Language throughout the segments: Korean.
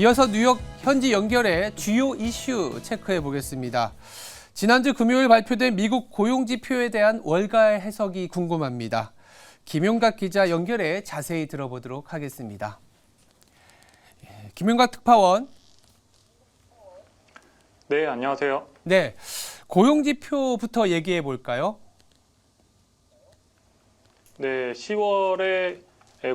이어서 뉴욕 현지 연결해 주요 이슈 체크해 보겠습니다. 지난주 금요일 발표된 미국 고용지표에 대한 월가의 해석이 궁금합니다. 김용각 기자 연결해 자세히 들어보도록 하겠습니다. 김용각 특파원. 네, 안녕하세요. 네, 고용지표부터 얘기해 볼까요? 네, 10월에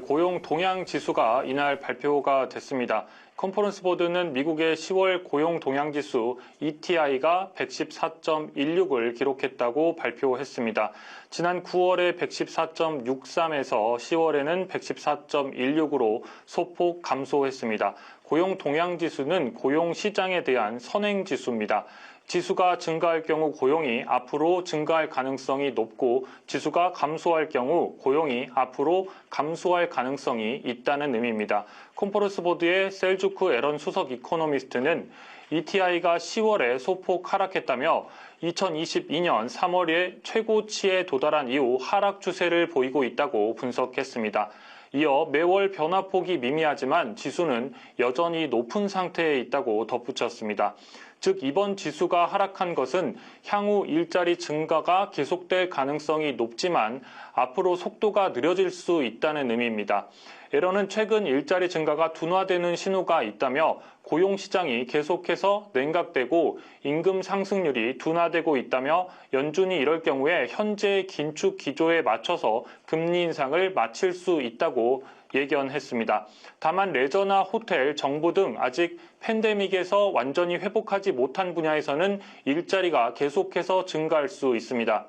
고용 동향 지수가 이날 발표가 됐습니다. 컨퍼런스 보드는 미국의 10월 고용 동향 지수 ETI가 114.16을 기록했다고 발표했습니다. 지난 9월에 114.63에서 10월에는 114.16으로 소폭 감소했습니다. 고용 동향 지수는 고용 시장에 대한 선행 지수입니다. 지수가 증가할 경우 고용이 앞으로 증가할 가능성이 높고 지수가 감소할 경우 고용이 앞으로 감소할 가능성이 있다는 의미입니다. 컨퍼런스 보드의 셀주크 에런 수석 이코노미스트는 ETI가 10월에 소폭 하락했다며 2022년 3월에 최고치에 도달한 이후 하락 추세를 보이고 있다고 분석했습니다. 이어 매월 변화폭이 미미하지만 지수는 여전히 높은 상태에 있다고 덧붙였습니다. 즉 이번 지수가 하락한 것은 향후 일자리 증가가 계속될 가능성이 높지만 앞으로 속도가 느려질 수 있다는 의미입니다. 에런은 최근 일자리 증가가 둔화되는 신호가 있다며 고용시장이 계속해서 냉각되고 임금 상승률이 둔화되고 있다며 연준이 이럴 경우에 현재의 긴축 기조에 맞춰서 금리 인상을 마칠 수 있다고 예견했습니다. 다만 레저나 호텔, 정부 등 아직 팬데믹에서 완전히 회복하지 못한 분야에서는 일자리가 계속해서 증가할 수 있습니다.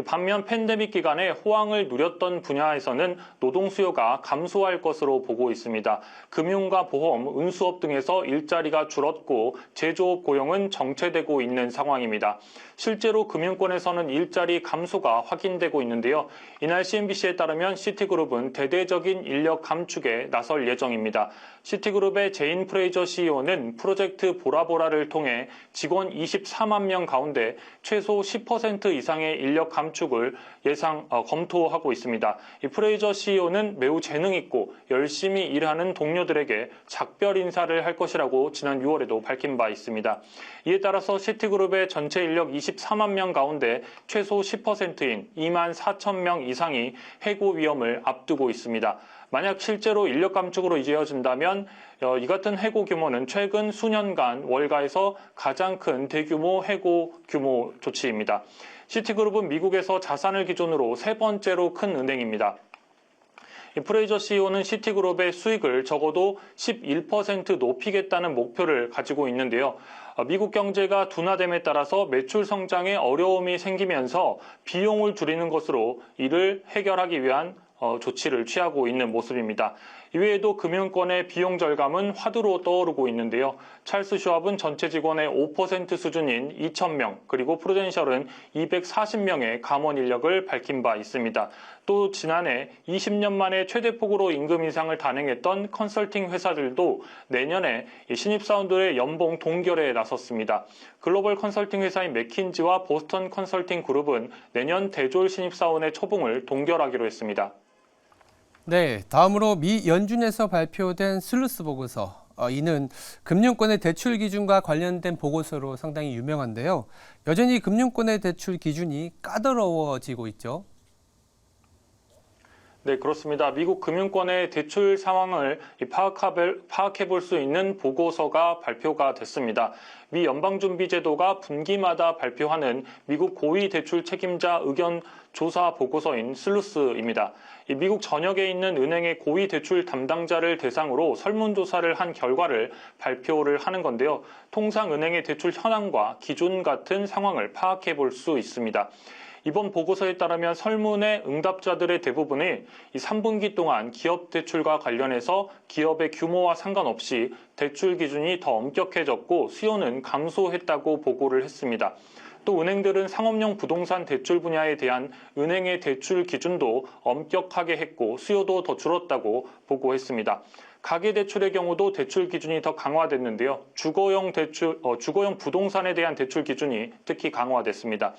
반면 팬데믹 기간에 호황을 누렸던 분야에서는 노동 수요가 감소할 것으로 보고 있습니다. 금융과 보험, 운수업 등에서 일자리가 줄었고 제조업 고용은 정체되고 있는 상황입니다. 실제로 금융권에서는 일자리 감소가 확인되고 있는데요. 이날 CNBC에 따르면 시티그룹은 대대적인 인력 감축에 나설 예정입니다. 시티그룹의 제인 프레이저 CEO는 프로젝트 보라보라를 통해 직원 24만 명 가운데 최소 10% 이상의 인력 감축을 검토하고 있습니다. 이 프레이저 CEO는 매우 재능 있고 열심히 일하는 동료들에게 작별 인사를 할 것이라고 지난 6월에도 밝힌 바 있습니다. 이에 따라서 시티그룹의 전체 인력 24만 명 가운데 최소 10%인 2만 4천 명 이상이 해고 위험을 앞두고 있습니다. 만약 실제로 인력 감축으로 이어진다면 이 같은 해고 규모는 최근 수년간 월가에서 가장 큰 대규모 해고 규모 조치입니다. 시티그룹은 미국에서 자산을 기준으로 세 번째로 큰 은행입니다. 프레이저 CEO는 시티그룹의 수익을 적어도 11% 높이겠다는 목표를 가지고 있는데요. 미국 경제가 둔화됨에 따라서 매출 성장에 어려움이 생기면서 비용을 줄이는 것으로 이를 해결하기 위한 조치를 취하고 있는 모습입니다. 이외에도 금융권의 비용 절감은 화두로 떠오르고 있는데요. 찰스 슈왑은 전체 직원의 5% 수준인 2,000명, 그리고 프루덴셜은 240명의 감원 인력을 밝힌 바 있습니다. 또 지난해 20년 만에 최대폭으로 임금 인상을 단행했던 컨설팅 회사들도 내년에 신입사원들의 연봉 동결에 나섰습니다. 글로벌 컨설팅 회사인 맥킨지와 보스턴 컨설팅 그룹은 내년 대졸 신입사원의 초봉을 동결하기로 했습니다. 네, 다음으로 미 연준에서 발표된 슬루스 보고서. 이는 금융권의 대출 기준과 관련된 보고서로 상당히 유명한데요. 여전히 금융권의 대출 기준이 까다로워지고 있죠. 네, 그렇습니다. 미국 금융권의 대출 상황을 파악해 볼 수 있는 보고서가 발표가 됐습니다. 미 연방준비제도가 분기마다 발표하는 미국 고위 대출 책임자 의견 조사 보고서인 슬루스입니다. 미국 전역에 있는 은행의 고위 대출 담당자를 대상으로 설문조사를 한 결과를 발표를 하는 건데요. 통상 은행의 대출 현황과 기준 같은 상황을 파악해 볼 수 있습니다. 이번 보고서에 따르면 설문의 응답자들의 대부분이 이 3분기 동안 기업 대출과 관련해서 기업의 규모와 상관없이 대출 기준이 더 엄격해졌고 수요는 감소했다고 보고를 했습니다. 또 은행들은 상업용 부동산 대출 분야에 대한 은행의 대출 기준도 엄격하게 했고 수요도 더 줄었다고 보고했습니다. 가계대출의 경우도 대출 기준이 더 강화됐는데요. 주거용 부동산에 대한 대출 기준이 특히 강화됐습니다.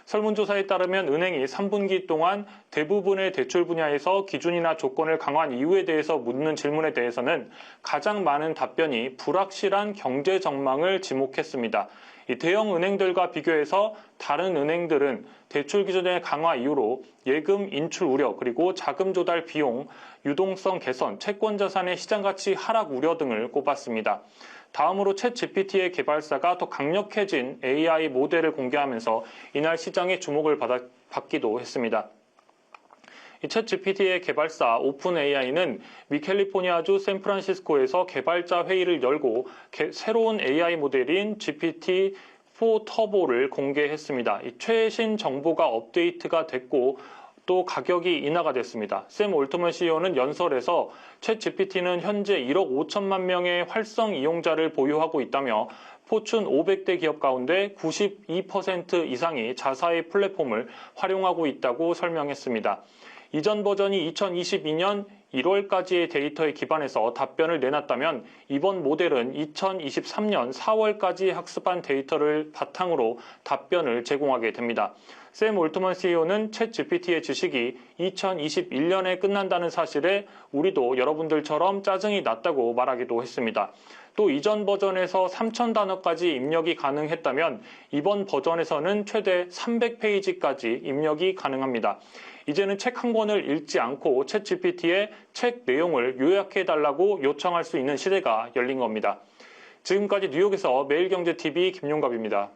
설문조사에 따르면 은행이 3분기 동안 대부분의 대출 분야에서 기준이나 조건을 강화한 이유에 대해서 묻는 질문에 대해서는 가장 많은 답변이 불확실한 경제 전망을 지목했습니다. 이 대형 은행들과 비교해서 다른 은행들은 대출 기준의 강화 이후로 예금 인출 우려, 그리고 자금 조달 비용, 유동성 개선, 채권 자산의 시장 가치 하락 우려 등을 꼽았습니다. 다음으로 챗GPT의 개발사가 더 강력해진 AI 모델을 공개하면서 이날 시장의 주목을 받기도 했습니다. 이 챗GPT의 개발사 오픈AI는 미 캘리포니아주 샌프란시스코에서 개발자 회의를 열고 새로운 AI 모델인 GPT-4 터보를 공개했습니다. 이 최신 정보가 업데이트가 됐고 또 가격이 인하가 됐습니다. 샘 올트먼 CEO는 연설에서 챗GPT는 현재 1억 5천만 명의 활성 이용자를 보유하고 있다며 포춘 500대 기업 가운데 92% 이상이 자사의 플랫폼을 활용하고 있다고 설명했습니다. 이전 버전이 2022년 1월까지의 데이터에 기반해서 답변을 내놨다면 이번 모델은 2023년 4월까지 학습한 데이터를 바탕으로 답변을 제공하게 됩니다. 샘 올트먼 CEO는 챗GPT의 지식이 2021년에 끝난다는 사실에 우리도 여러분들처럼 짜증이 났다고 말하기도 했습니다. 또 이전 버전에서 3,000단어까지 입력이 가능했다면 이번 버전에서는 최대 300페이지까지 입력이 가능합니다. 이제는 책 한 권을 읽지 않고 챗GPT의 책 내용을 요약해달라고 요청할 수 있는 시대가 열린 겁니다. 지금까지 뉴욕에서 매일경제TV 김용갑입니다.